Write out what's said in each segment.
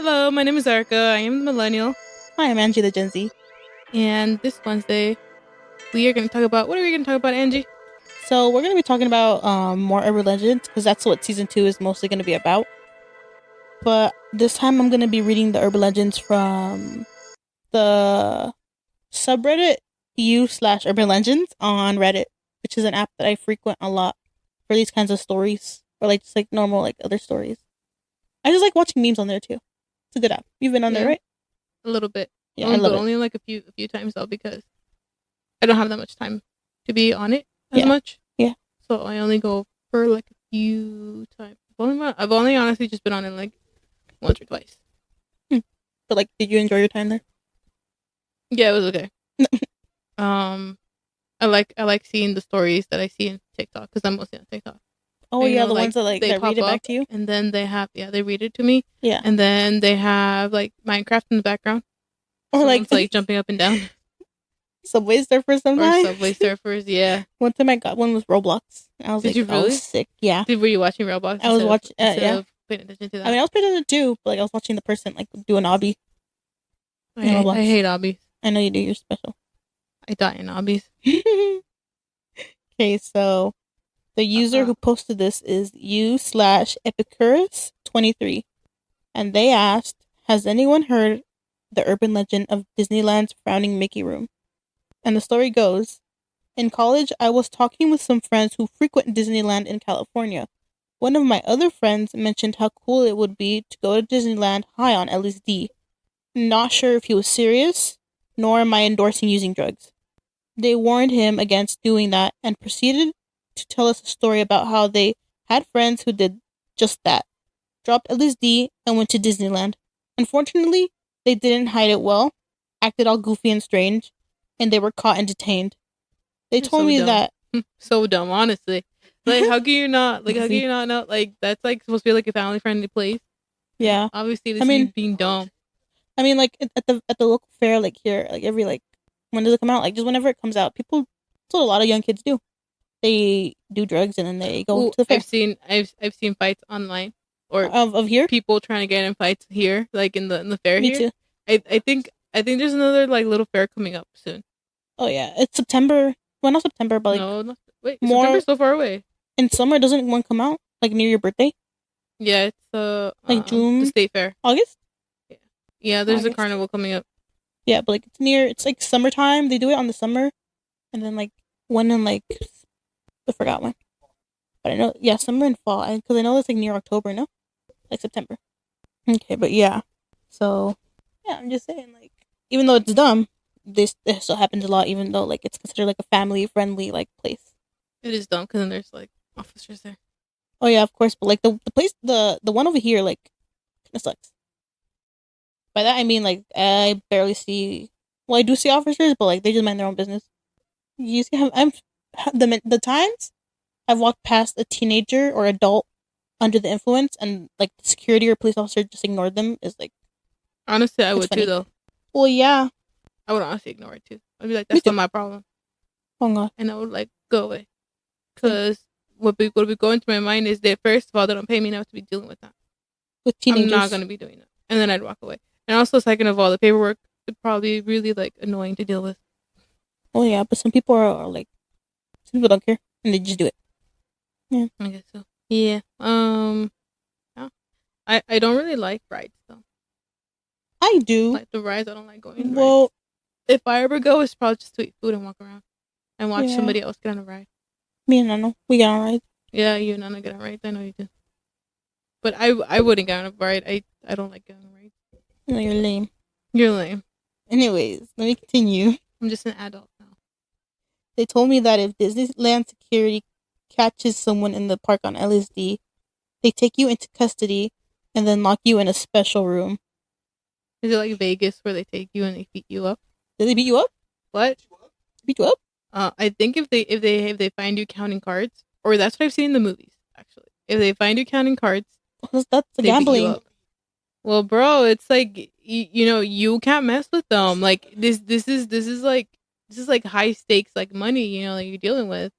Hello, my name is Erica. I am the millennial, Hi, I'm Angie the Gen Z. and this Wednesday we are going to talk about what are we going to talk about, Angie? So we're going to be talking about more urban legends because that's what season 2 is mostly going to be about. But this time I'm going to be reading the urban legends from the subreddit u/urban legends on Reddit, which is an app that I frequent a lot for these kinds of stories or like just like normal like other stories. I just like watching memes on there too. It's a good app. You've been on there, Yeah, right? a little bit. Yeah, I Only, love but it. only like a few times though, because I don't have that much time to be on it as Yeah, much. yeah. So I only go for like a few times. I've only honestly just been on it like once or twice. But like, did you enjoy your time there? Yeah, it was okay. Um, I like seeing the stories that I see in TikTok because I'm mostly on TikTok. Oh You yeah, know, the like ones that like they that read pop it back up to you. and then they read it to me, Yeah. and then they have like Minecraft in the background. Or like Someone's like jumping up and down, Subway Surfers or sometimes. Subway Surfers. Yeah. One time I got one with Roblox. I was Did like, you I was really? sick. Yeah. Were you watching Roblox I was instead of watching, instead yeah. of paying attention to I mean, that? I was paying attention too, but like I was watching the person like do an obby in I Roblox. hate obbies. I know you do. You're special. I die in obbies. Okay, so the user Uh-uh. who posted this is u/Epicurus23, and they asked, "Has anyone heard the urban legend of Disneyland's frowning Mickey room?" And the story goes, in college, I was talking with some friends who frequent Disneyland in California. One of my other friends mentioned how cool it would be to go to Disneyland high on LSD. Not sure if he was serious, nor am I endorsing using drugs. They warned him against doing that and proceeded to tell us a story about how they had friends who did just that, dropped LSD and went to Disneyland. Unfortunately, they didn't hide it well, acted all goofy and strange, and they were caught and detained. They You're told so me dumb. that So dumb, honestly. Like, how can you not? Like, how can See, you not know? Like, that's like supposed to be like a family friendly place. And yeah. obviously, I this is you mean, being dumb. like at the local fair, like here, like every like when does it come out? Like just whenever it comes out, people. That's what a lot of young kids do. They do drugs and then they go Ooh, to the fair. I've seen fights online, or Of here. people trying to get in fights here, like in the fair Me here. too. I think there's another like little fair coming up soon. Oh yeah, it's September. Well, not September, but like No, no, wait, more September's so far away. in summer. Doesn't one come out like near your birthday? Yeah, it's Like the June, state fair. August, Yeah, yeah. There's a August. carnival coming up. Yeah, but like it's near. It's like summertime. They do it on the summer, and then like when in like I forgot when, but I know yeah summer and fall. Because I know it's like near October, no, like September. Okay, but yeah. So yeah, I'm just saying like even though it's dumb, this still happens a lot. Even though like it's considered like a family friendly like place. It is dumb because then there's like officers there. Oh yeah, of course. But like the place the one over here like kind of sucks. By that I mean like I barely see. Well, I do see officers, but like they just mind their own business. You see, I'm the times I've walked past a teenager or adult under the influence, and like the security or police officer just ignored them is like Honestly, I it's would too funny. though. Well, yeah, I would honestly ignore it too. I'd be like, me that's too. not my problem, Oh god, and I would like go away. same Because what be going through my mind is that first of all, they don't pay me enough to be dealing with that. with I'm not teenagers. gonna be doing that, and then I'd walk away. And also, second of all, the paperwork would probably be really like annoying to deal with. Oh yeah, but some people are like some people don't care and they just do it. Yeah, I guess so. Yeah. Yeah. I don't really like rides though. I do. Like the rides, I don't like going on rides. Well, If I ever go, it's probably just to eat food and walk around and watch yeah, somebody else get on a ride. me and Nano, we get on rides. Yeah, you and Nana get on rides. I know you do. But I wouldn't get on a ride. I don't like getting on rides. No, you're lame. You're lame. Anyways, let me continue. I'm just an adult now. They told me that if Disneyland security catches someone in the park on LSD, they take you into custody and then lock you in a special room. Is it like Vegas where they take you and they beat you up? Did they beat you up? What? Beat you up? I think if they find you counting cards, or that's what I've seen in the movies. Actually, if they find you counting cards, That's the they beat you gambling. up. Well, bro, it's like you can't mess with them. Like this is like high stakes like money. That you're dealing with.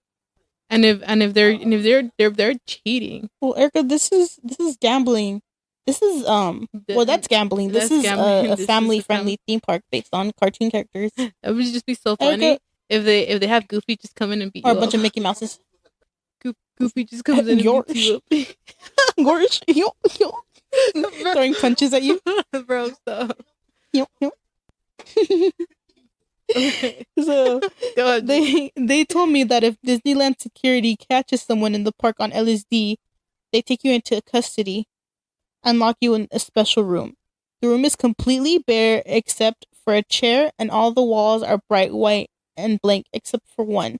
And if they're cheating, Well, Erica, this is gambling. This is well, that's gambling. This That's is gambling. a This is family a friendly theme park based on cartoon characters. That would just be so Erica- funny if they have Goofy just come in and beat or you a bunch up. of Mickey Mouses. Goofy just comes in and beats you up. Gorge, yo, throwing punches at you. Bro, stop. Yo. Okay. So Go ahead. they told me that if Disneyland security catches someone in the park on LSD, they take you into custody and lock you in a special room. The room is completely bare except for a chair, and all the walls are bright white and blank except for one.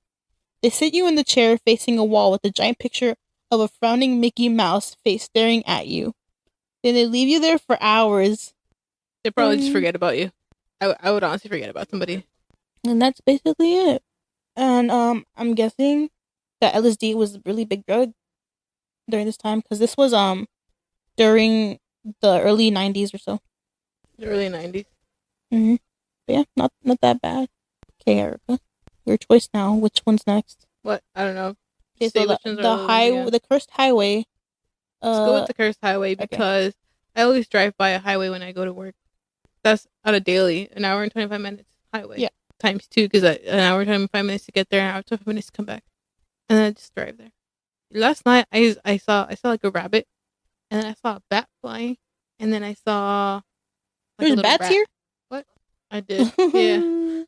They sit you in the chair facing a wall with a giant picture of a frowning Mickey Mouse face staring at you. Then they leave you there for hours. They probably just forget about you. I would honestly forget about somebody. And that's basically it. And I'm guessing that LSD was a really big drug during this time, because this was during the early 90s or so. The early 90s. Mm-hmm. But yeah, not that bad. Okay, Erica, your choice now. Which one's next? What? I don't know. Okay, Say so which ones are yeah. the cursed highway. Let's go with the cursed highway because I always drive by a highway when I go to work. That's on a daily, an hour and 25 minutes highway. Yeah. Times 2, because an hour and 25 minutes to get there, an hour and 25 minutes to come back. And then I just drive there. Last night, I saw like a rabbit, and then I saw a bat flying, and then I saw... There's bats here? What? I did. Yeah.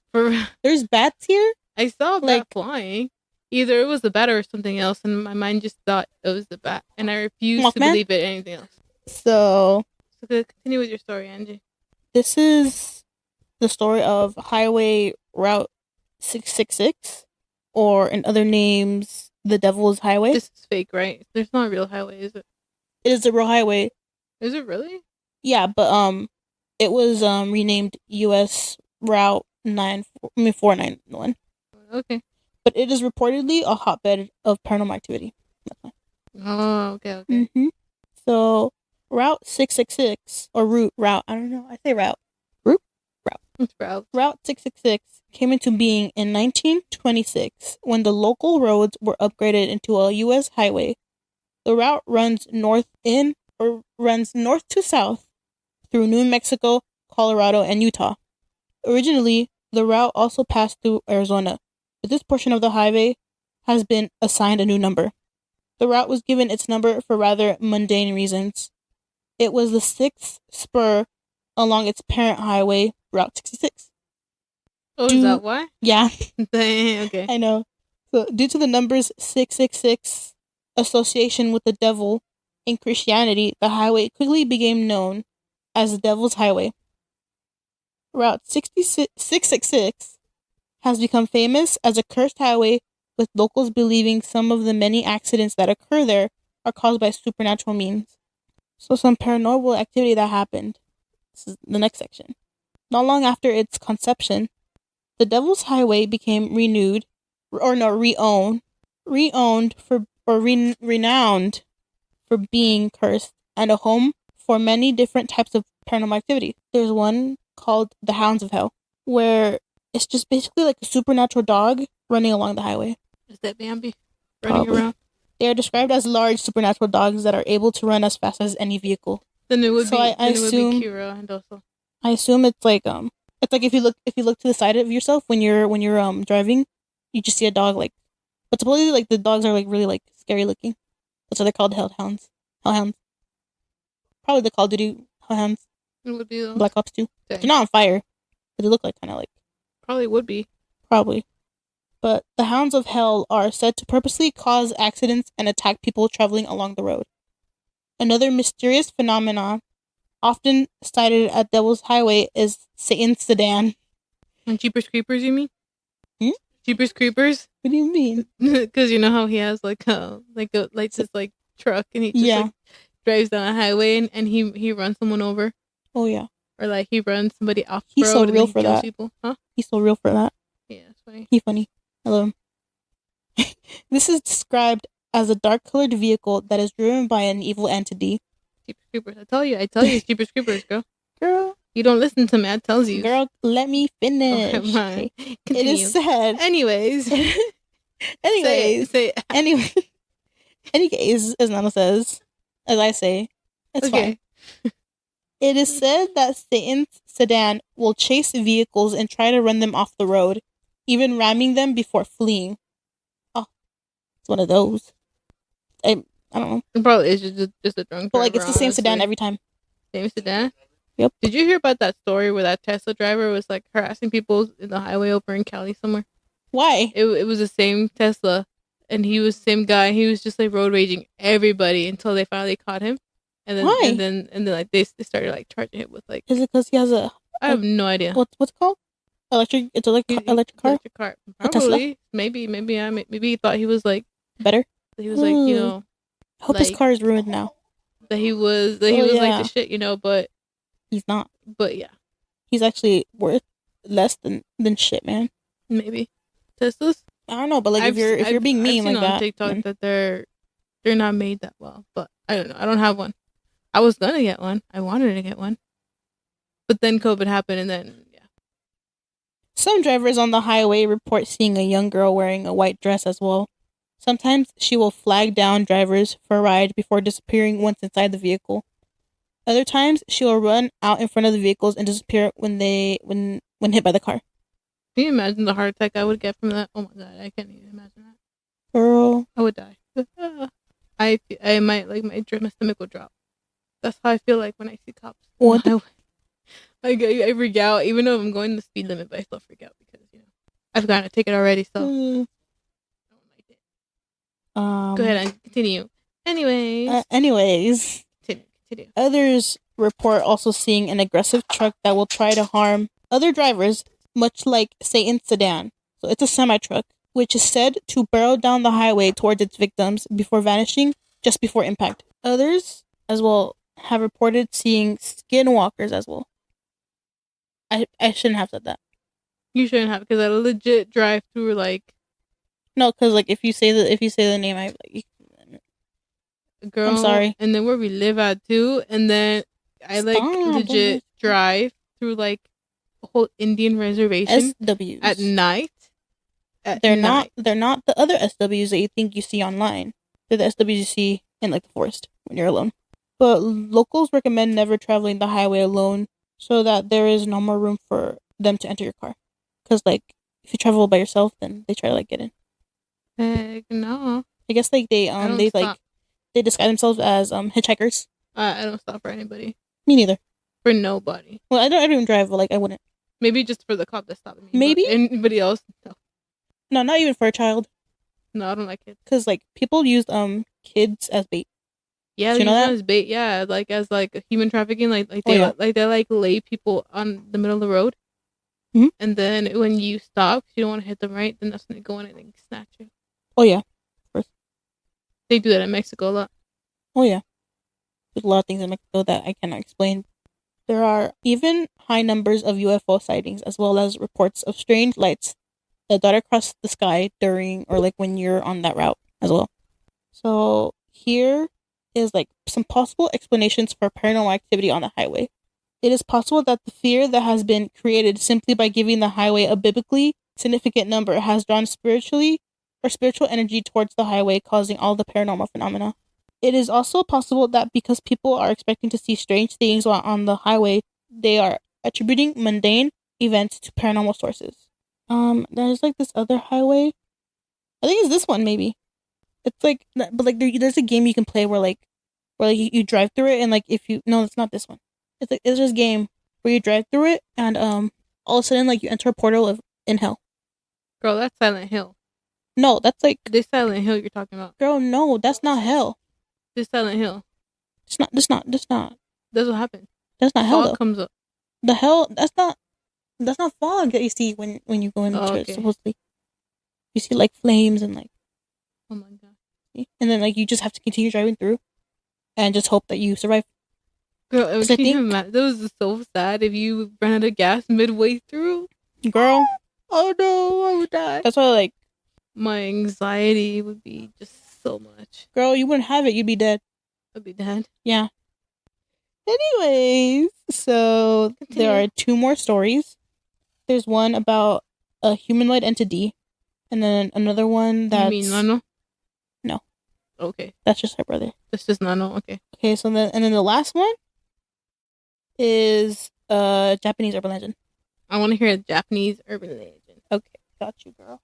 There's bats here? I saw a bat flying. Either it was the bat or something else, and my mind just thought it was the bat, and I refused to believe it anything else. So continue with your story, Angie. This is the story of Highway Route 666, or in other names, the Devil's Highway. This is fake, right? There's not a real highway, is it? It is a real highway. Is it really? Yeah, but it was renamed US Route 491. Okay. But it is reportedly a hotbed of paranormal activity. Oh, okay. Mm-hmm. So Route 666, or route, I don't know. I say route. It's route. Route 666 came into being in 1926 when the local roads were upgraded into a U.S. highway. The route runs north to south through New Mexico, Colorado, and Utah. Originally, the route also passed through Arizona, but this portion of the highway has been assigned a new number. The route was given its number for rather mundane reasons. It was the sixth spur along its parent highway, Route 66. Oh, is that why? Yeah. Okay. I know. So, due to the numbers 666 association with the devil in Christianity, the highway quickly became known as the Devil's Highway. Route 666 has become famous as a cursed highway, with locals believing some of the many accidents that occur there are caused by supernatural means. So, some paranormal activity that happened. This is the next section. Not long after its conception, the Devil's Highway became renowned for being cursed and a home for many different types of paranormal activity. There's one called the Hounds of Hell, where it's just basically like a supernatural dog running along the highway. Is that Bambi running around? They are described as large supernatural dogs that are able to run as fast as any vehicle. Then it would be Kira and also. I assume it's like if you look to the side of yourself when you're driving, you just see a dog like, but supposedly like the dogs are like really like scary looking. That's why they're called hellhounds. Probably the Call of Duty hellhounds. It would be those. Black Ops 2. They're not on fire, but they look like kind of like. Probably would be. Probably. But the Hounds of Hell are said to purposely cause accidents and attack people traveling along the road. Another mysterious phenomenon often cited at Devil's Highway is Satan's sedan. And Jeepers Creepers, you mean? Jeepers Creepers? What do you mean? Because you know how he has like this like truck, and he just like drives down a highway and he runs someone over. Oh yeah. Or like he runs somebody off the He's road. So real for that. People. Huh? He's so real for that. Yeah, it's funny. He's funny. I love him. This is described as a dark-colored vehicle that is driven by an evil entity. Jeepers Creepers. I tell you, it's Jeepers Creepers, girl. Girl. You don't listen to me, I tells you. Girl, let me finish. Okay, fine. It is said. Anyways. Say anyway. Anyways, as Nana says. As I say. It's fine. It is said that Satan's sedan will chase vehicles and try to run them off the road, even ramming them before fleeing. Oh, it's one of those. I don't know. It probably is just a drunk But driver. like it's the same sedan honestly. every time. Same sedan? Yep. Did you hear about that story where that Tesla driver was like harassing people in the highway over in Cali somewhere? Why? It was the same Tesla, and he was the same guy. He was just like road raging everybody until they finally caught him. And then Why? and then like they started like charging him with like Is it because he has a I have no idea. what's it called? Electric. It's electric car. Electric car. A Tesla? Probably. Maybe he thought he was like Better. he was like, you know, I hope his like- car is ruined now. that he was Oh, like yeah. the shit, you know, but He's not. yeah, He's actually worth less than shit, man. maybe. Teslas? I don't know, but like if you're being mean I've seen like on that, TikTok then- that they're not made that well, but I don't know. I don't have one. I was gonna get one. I wanted to get one, but then COVID happened, and then yeah. Some drivers on the highway report seeing a young girl wearing a white dress as well. Sometimes she will flag down drivers for a ride before disappearing once inside the vehicle. Other times she will run out in front of the vehicles and disappear when hit by the car. Can you imagine the heart attack I would get from that? Oh my god, I can't even imagine that. Girl, I would die. I might like my stomach will drop. That's how I feel like when I see cops. What? I freak out, even though I'm going the speed limit, but I still freak out because I've gotten a ticket already, so I don't like it. Go ahead and continue. Anyways, continue. others report also seeing an aggressive truck that will try to harm other drivers, much like Satan's sedan. So it's a semi-truck, which is said to barrel down the highway towards its victims before vanishing just before impact. Others, as well, have reported seeing skinwalkers as well. I shouldn't have said that. You shouldn't have, because I legit drive through like No, because like if you say the name, I like. girl. I'm sorry. And then where we live at too, and then I like Stop. legit drive through like a whole Indian reservation SWs at night. They're not the other SWs that you think you see online. They're the SWs you see in like the forest when you're alone. But locals recommend never traveling the highway alone so that there is no more room for them to enter your car. Because like if you travel by yourself, then they try to like get in. Heck no. I guess like they I don't they stop. like they disguise themselves as hitchhikers. I don't stop for anybody. Me neither. For nobody. Well, I don't even drive, but like I wouldn't. Maybe just for the cop that stopped me. but Maybe? anybody else? No. No, not even for a child. No, I don't like it. Because like people use kids as bait. Yeah, Do they you know use that? them as bait. Yeah, like as like human trafficking. Like Oh, they yeah. like lay people on the middle of the road, Mhm. and then when you stop, 'cause you don't want to hit them right. Then that's when they go in and they snatch you. Oh yeah. They do that in Mexico a lot. Oh yeah. There's a lot of things in Mexico that I cannot explain. There are even high numbers of UFO sightings as well as reports of strange lights that dart across the sky during or like when you're on that route as well. So here is like some possible explanations for paranormal activity on the highway. It is possible that the fear that has been created simply by giving the highway a biblically significant number has drawn spiritual energy towards the highway, causing all the paranormal phenomena. It is also possible that because people are expecting to see strange things while on the highway, they are attributing mundane events to paranormal sources. There's like this other highway. I think it's this one maybe. It's like, but like there's a game you can play where you drive through it and like if you no, it's not this one. It's this game where you drive through it and all of a sudden like you enter a portal in hell. Girl, that's Silent Hill. No, that's like This Silent Hill you're talking about. girl. No, that's not hell. This Silent Hill. It's not. That's not. That's what happened. That's not hell Fog though. comes up. The hell. That's not fog that you see when you go into Oh, it. okay. Supposedly, you see like flames and like, Oh my god. and then like you just have to continue driving through, and just hope that you survive. Girl, 'Cause I can you think- imagine? That was so sad if you ran out of gas midway through. Girl, Oh no, I would die. that's why like, My anxiety would be just so much. girl, you wouldn't have it. You'd be dead. I'd be dead. Yeah. Anyways, so there are two more stories. There's one about a humanoid entity, and then another one that's You mean Nano? No. Okay. that's just her brother. That's just Nano. Okay. Okay, so then the last one is a Japanese urban legend. I want to hear a Japanese urban legend. Okay, got you, girl.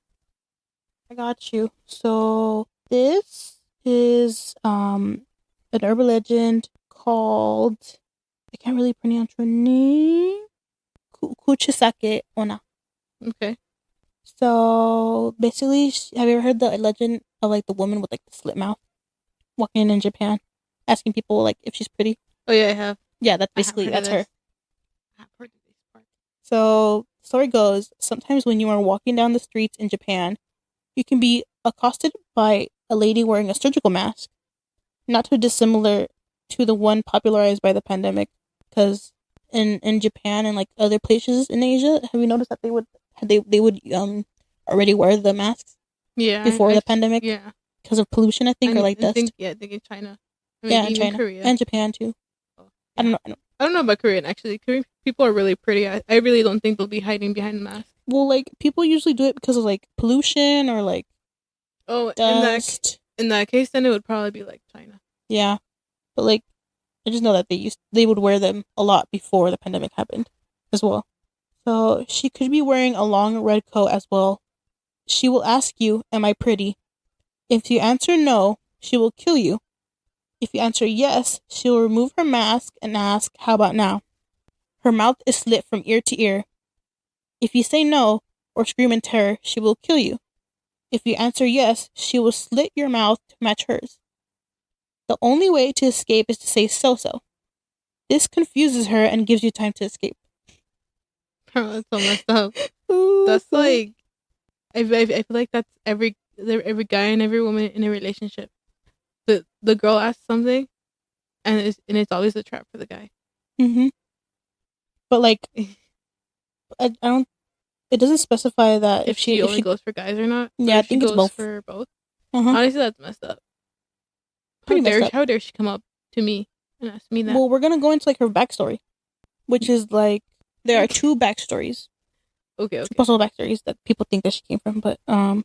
I got you. So this is an urban legend called, I can't really pronounce her name. Kuchisake Ona. Okay. So basically, have you ever heard the legend of like the woman with like the slit mouth walking in Japan, asking people like if she's pretty? Oh yeah, I have. Yeah, that's I have basically heard of that's her. this. I have heard of this part. So the story goes, sometimes when you are walking down the streets in Japan, you can be accosted by a lady wearing a surgical mask, not too dissimilar to the one popularized by the pandemic. Because in Japan and like other places in Asia, have you noticed that they would already wear the masks Yeah. before the pandemic Yeah. because of pollution, I think, or like dust. I think in China. Yeah, in even China Korea. and Japan too. Oh, I yeah. don't know. About Korean actually. Korean people are really pretty. I really don't think they'll be hiding behind the mask. Well, like people usually do it because of like pollution or like dust. In that case, then it would probably be like China. Yeah, but like I just know that they would wear them a lot before the pandemic happened, as well. So she could be wearing a long red coat as well. She will ask you, "Am I pretty?" If you answer no, she will kill you. If you answer yes, she will remove her mask and ask, "How about now?" Her mouth is slit from ear to ear. If you say no or scream in terror, she will kill you. If you answer yes, she will slit your mouth to match hers. The only way to escape is to say so. This confuses her and gives you time to escape. That's so messed up. Ooh, That's like, I feel like that's every guy and every woman in a relationship. The girl asks something, and it's always a trap for the guy. Mm-hmm. But like, I don't. It doesn't specify that if she only goes for guys or not. Yeah, I think it's both. For both. Uh-huh. Honestly, that's messed up. How dare she come up to me and ask me that? Well, we're gonna go into like her backstory, which is like there are two backstories. Okay. Two possible backstories that people think that she came from, but one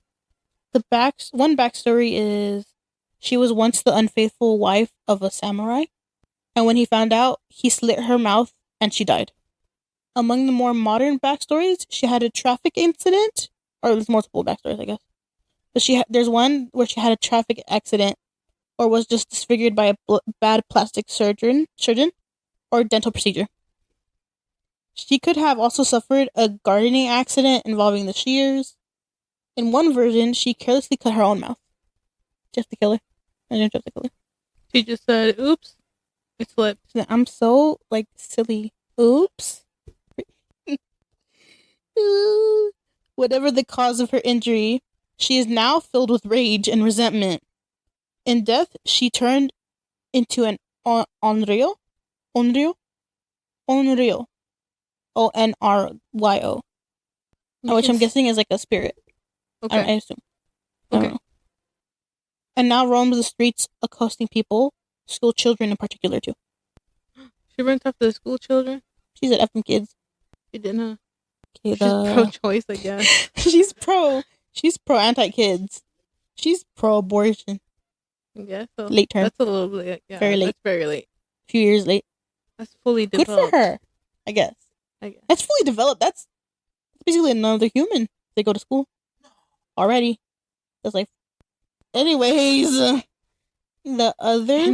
backstory is she was once the unfaithful wife of a samurai, and when he found out, he slit her mouth and she died. Among the more modern backstories, she had a traffic incident, or there's multiple backstories, I guess. But there's one where she had a traffic accident, or was just disfigured by a bad plastic surgeon, or dental procedure. She could have also suffered a gardening accident involving the shears. In one version, she carelessly cut her own mouth. Jeff the Killer. Jeff the Killer. She just said, "Oops, it slipped." I'm so like silly. Oops. Whatever the cause of her injury, she is now filled with rage and resentment. In death, she turned into an Onryo. Onryo. Which I'm guessing is like a spirit. Okay. I assume. Okay. I don't know. And now roams the streets accosting people, school children in particular too. She went after the school children? She said F them kids. She didn't, huh? Okay, she's pro-choice, I guess. She's pro anti-kids. She's pro-abortion. Yeah, so late term. That's a little late. Yeah, very late. That's very late. A few years late. That's fully developed. Good for her, I guess. That's fully developed. That's basically another human. They go to school already. That's like, anyways, the other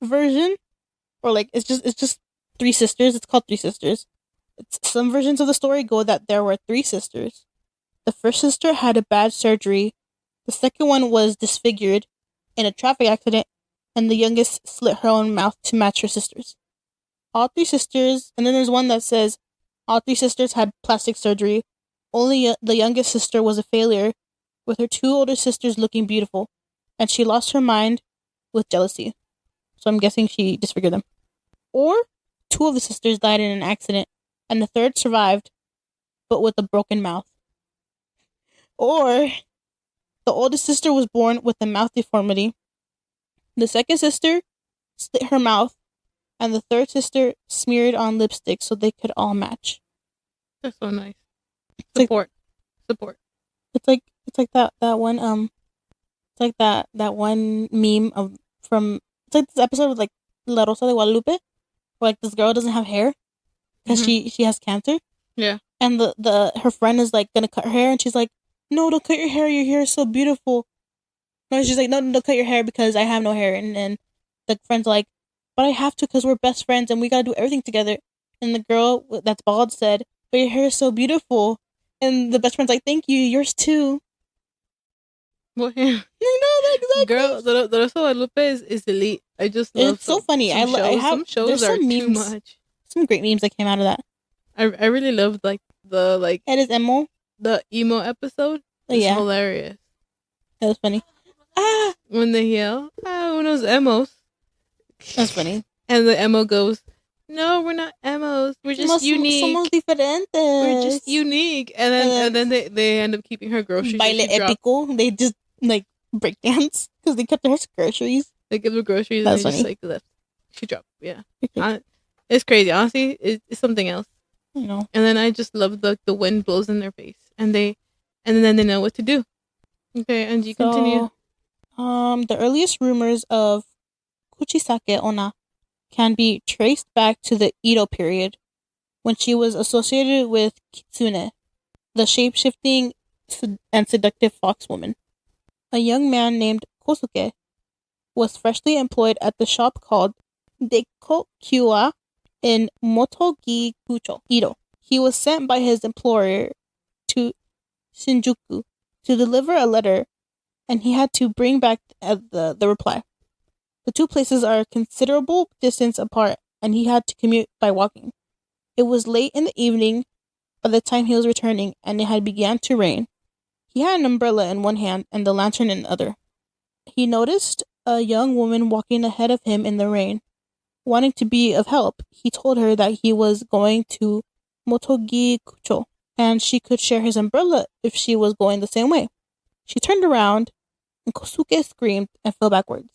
version, or like it's just three sisters. It's called Three Sisters. Some versions of the story go that there were three sisters. The first sister had a bad surgery. The second one was disfigured in a traffic accident, and the youngest slit her own mouth to match her sisters. All three sisters, and then there's one that says all three sisters had plastic surgery. Only the youngest sister was a failure, with her two older sisters looking beautiful, and she lost her mind with jealousy. So I'm guessing she disfigured them. Or two of the sisters died in an accident, and the third survived, but with a broken mouth. Or the oldest sister was born with a mouth deformity. The second sister slit her mouth, and the third sister smeared on lipstick so they could all match. That's so nice. Support. It's like that one it's like that one meme it's like this episode with like La Rosa de Guadalupe, where like this girl doesn't have hair because Mhm. she has cancer. Yeah. And the her friend is like gonna cut her hair, and she's like, "No, don't cut your hair. Your hair is so beautiful." No, she's like, "No, don't cut your hair because I have no hair." And then the friend's like, "But I have to because we're best friends and we gotta do everything together." And the girl that's bald said, "But your hair is so beautiful." And the best friend's like, "Thank you. Yours too." Well, yeah. You know Girl, exactly. the Rosa de Guadalupe is elite. I just love It's so funny. some I shows. have Some shows there's are some too memes, much. some great memes that came out of that. I really loved like It is Emo. the emo episode. Oh, It's yeah, hilarious that was funny. Ah, when they yell, unos emos," that's funny. and the emo goes, "No, we're not emos. We're just Somos unique. diferentes. We're just unique." And And then then they end up keeping her groceries. baile She dropped. épico. They just like breakdance because they kept their groceries. They give her groceries That's and they just funny. like left. She dropped. Yeah, it's crazy. Honestly, it's something else. You know. And then I just love the wind blows in their face, and then they know what to do. Okay, and you continue. The earliest rumors of Kuchisake Onna can be traced back to the Edo period, when she was associated with Kitsune, the shape-shifting and seductive fox woman. A young man named Kosuke was freshly employed at the shop called Dekokkyua in Motogikucho, Edo. He was sent by his employer to Shinjuku to deliver a letter, and he had to bring back the reply. The two places are a considerable distance apart, and he had to commute by walking. It was late in the evening by the time he was returning, and it had begun to rain. He had an umbrella in one hand and the lantern in the other. He noticed a young woman walking ahead of him in the rain. Wanting to be of help, he told her that he was going to Motogikucho, and she could share his umbrella if she was going the same way. She turned around, and Kosuke screamed and fell backwards.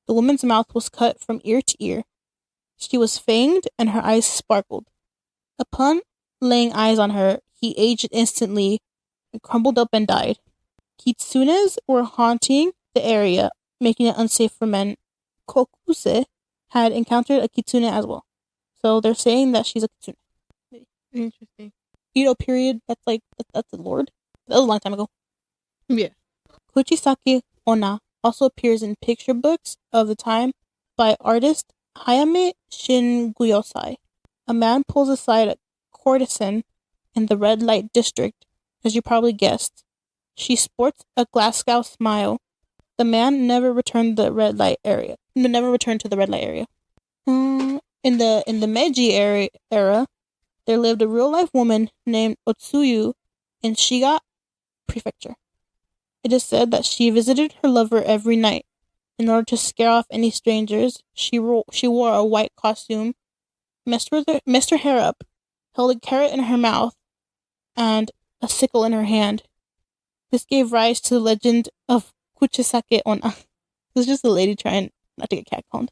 The woman's mouth was cut from ear to ear. She was fanged, and her eyes sparkled. Upon laying eyes on her, he aged instantly and crumbled up and died. Kitsunes were haunting the area, making it unsafe for men. Kokuse had encountered a kitsune as well. So they're saying that she's a kitsune. Interesting. Edo period, that's the lord. That was a long time ago. Yeah. Kuchisake Onna also appears in picture books of the time by artist Hayame Shinguyosai. A man pulls aside a courtesan in the red light district, as you probably guessed. She sports a Glasgow smile. The man never returned the red light area. Never returned to the red light area. In the Meiji era, there lived a real life woman named Otsuyu in Shiga Prefecture. It is said that she visited her lover every night. In order to scare off any strangers, she wore a white costume, messed her hair up, held a carrot in her mouth, and a sickle in her hand. This gave rise to the legend of Kuchisake Onna. It was just a lady trying not to get catcalled.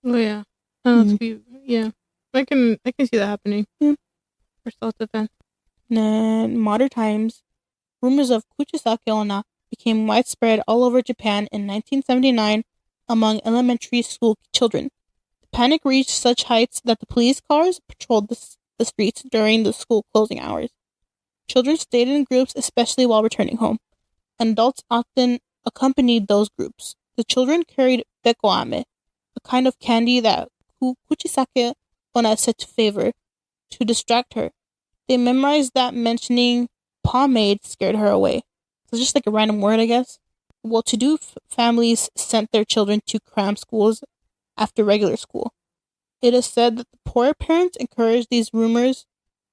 Oh yeah. That's cute. Yeah. I can see that happening. Yeah. For self-defense. In modern times, rumors of Kuchisake Onna became widespread all over Japan in 1979 among elementary school children. The panic reached such heights that the police cars patrolled the streets during the school closing hours. Children stayed in groups, especially while returning home, and adults often accompanied those groups. The children carried bekoame, a kind of candy that Kuchisake Onna is said to favor, to distract her. They memorized that mentioning pomade scared her away. So it's just like a random word, I guess. Well-to-do families sent their children to cram schools after regular school. It is said that the poorer parents encouraged these rumors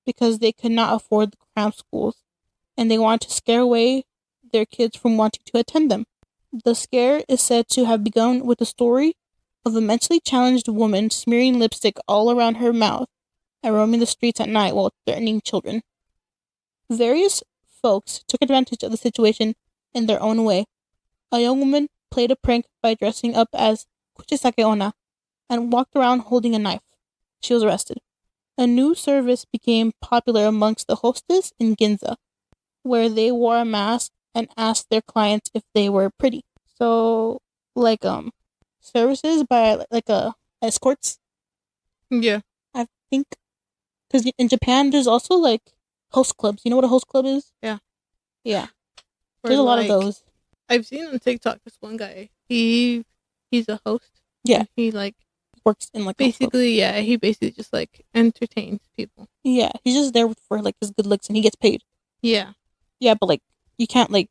because they could not afford the cram schools, and they wanted to scare away their kids from wanting to attend them. The scare is said to have begun with the story of a mentally challenged woman smearing lipstick all around her mouth and roaming the streets at night while threatening children. Various folks took advantage of the situation in their own way. A young woman played a prank by dressing up as Kuchisake Onna and walked around holding a knife. She was arrested. A new service became popular amongst the hostess in Ginza, where they wore a mask and asked their clients if they were pretty. So, services by like a escorts. Yeah. I think because in Japan there's also like host clubs. You know what a host club is? Yeah. Yeah. Or, There's a lot of like, those. I've seen on TikTok this one guy. He's a host. Yeah. And he like Works in like a host club. basically he basically just like entertains people. Yeah, he's just there for like his good looks and he gets paid. Yeah. Yeah, but like you can't like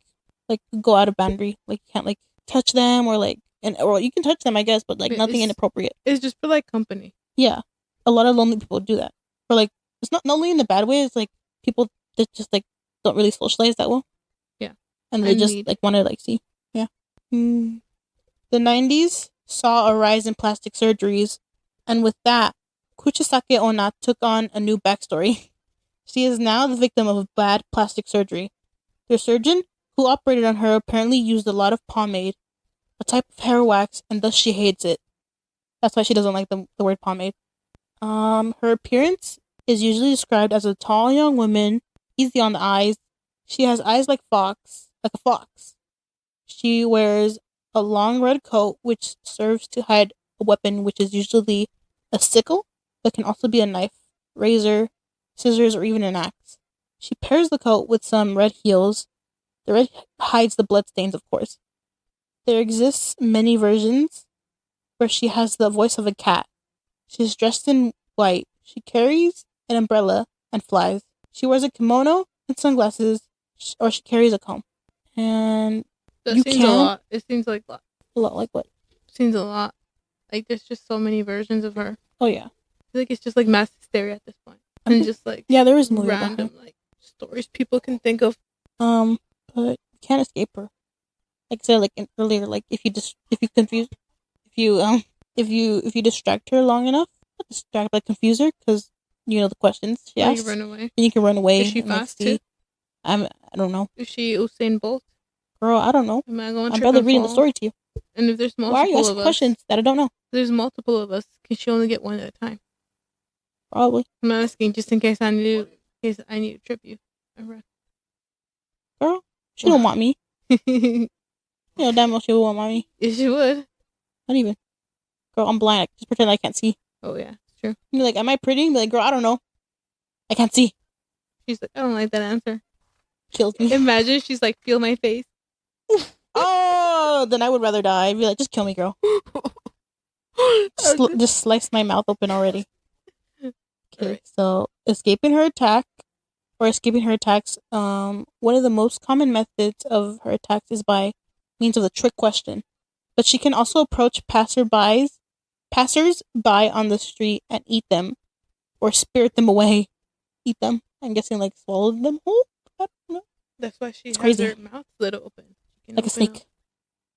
go out of boundary. Like you can't like touch them or like or you can touch them I guess, but like nothing inappropriate. It's just for like company. Yeah, a lot of lonely people do that. Or like it's not only in the bad way. It's like people that just like don't really socialize that well. Yeah, and they just like want to like see. Yeah. The 90s saw a rise in plastic surgeries, and with that, Kuchisake Onna took on a new backstory. She is now the victim of bad plastic surgery. The surgeon who operated on her apparently used a lot of pomade, a type of hair wax, and thus she hates it. That's why she doesn't like the word pomade. Her appearance is usually described as a tall young woman, easy on the eyes. She has eyes like a fox. She wears a long red coat, which serves to hide a weapon, which is usually a sickle, but can also be a knife, razor, scissors, or even an axe. She pairs the coat with some red heels. The red hides the bloodstains, of course. There exists many versions where she has the voice of a cat. She's dressed in white. She carries an umbrella and flies. She wears a kimono and sunglasses, or she carries a comb. And that seems a lot. It seems like a lot. A lot like what? Seems a lot. Like there's just so many versions of her. Oh yeah. I feel like it's just like mass hysteria at this point. And just like there is random like stories people can think of. But you can't escape her. Like I said, like earlier, like if you distract her long enough, not distract but confuse her because you know the questions she asks. You run away. And you can run away. Is she fast too? too? I don't know. Is she Usain Bolt? Girl, I don't know. Am I going? I'm barely reading the story to you. And if there's multiple why are you asking questions that I don't know? There's multiple of us. Can she only get one at a time? Probably. I'm asking just in case I need to trip you. Girl, she don't want me. You know damn well she would want me. Yes, she would. Not even. Girl, I'm blind. Just pretend I can't see. Oh yeah, it's true. You're like, am I pretty? Be like, girl, I don't know. I can't see. She's like, I don't like that answer. Kills me. Imagine she's like, feel my face. Oh, then I would rather die. I'd be like, just kill me, girl. Just slice my mouth open already. Okay, right. So escaping her attacks, one of the most common methods of her attacks is by means of the trick question. But she can also approach passers-by on the street and eat them, or spirit them away. Eat them. I'm guessing like swallow them whole. I don't know. That's why she has her mouth slit open. Like a snake. Up.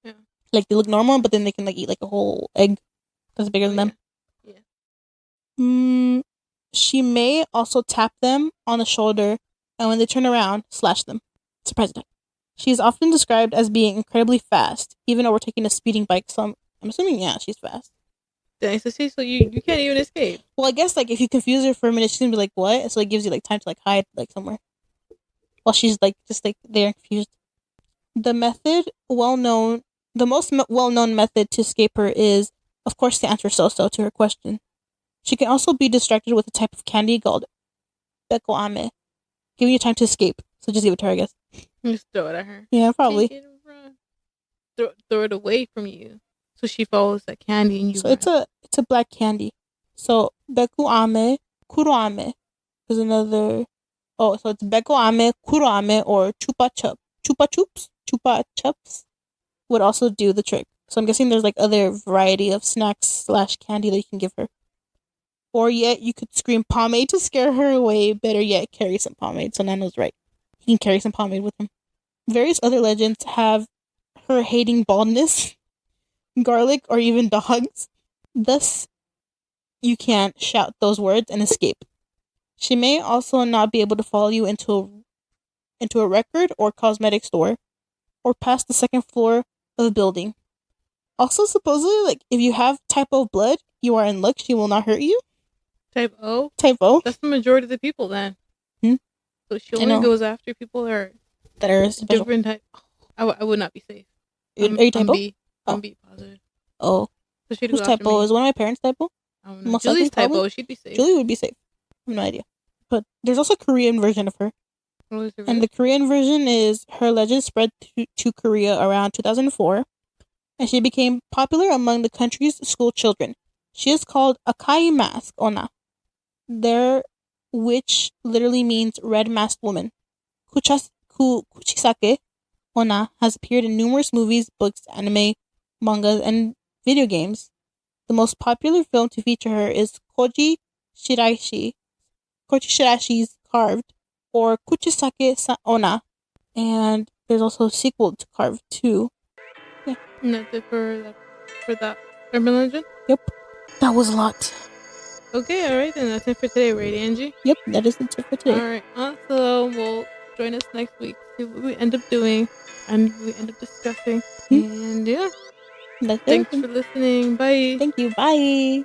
Yeah. Like they look normal, but then they can like eat like a whole egg that's bigger than them. Yeah. She may also tap them on the shoulder, and when they turn around, slash them. Surprise attack. She is often described as being incredibly fast, even overtaking a speeding bike. So I'm assuming, yeah, she's fast. Nice to see. So you can't even escape. Well, I guess like if you confuse her for a minute, she's gonna be like, "What?" So it gives you like time to like hide like somewhere, while she's like just like there confused. The most well-known method to escape her is, of course, to answer so-so to her question. She can also be distracted with a type of candy called beko ame, giving you time to escape. So just give it to her, I guess. Just throw it at her. Yeah, probably. Throw it away from you, so she follows that candy and you. So it's a black candy. So beku ame, kuro ame is another. Oh, so it's beko ame, kuro ame, or chupa chups would also do the trick. So I'm guessing there's like other variety of snacks / candy that you can give her. Or yet you could scream pomade to scare her away. Better yet, carry some pomade. So Nano's right. He can carry some pomade with him. Various other legends have her hating baldness, garlic, or even dogs. Thus, you can't shout those words and escape. She may also not be able to follow you into a record or cosmetic store, or past the second floor of a building. Also, supposedly, like if you have type O blood, you are in luck. She will not hurt you. Type O? Type O. That's the majority of the people then. So she only goes after people that are different type. I would not be safe. Are you type O? I'm B positive. Oh. So she'd Whose go after typo? me. Is one of my parents' typo? I don't know. Most Julie's likely, probably. typo. She'd be safe. Julie would be safe. I have no idea. But there's also a Korean version of her. What was her And the Korean version is her legend spread to Korea around 2004, and she became popular among the country's school children. She is called Akai Mask Ona, there, which literally means red masked woman. Kuchisake Ona has appeared in numerous movies, books, anime, mangas, and video games. The most popular film to feature her is Shiraishi, Koji Shirashi's Carved, or Kuchisake Ona, and there's also a sequel to Carved too. Yeah. And that's it for that urban legend? Yep. That was a lot. Okay, alright then. That's it for today, right, Angie? Yep, that is the tip for today. Alright, so we'll join us next week, see what we end up doing and we end up discussing. And yeah, That's thanks everything. for listening. Bye. Thank you. Bye.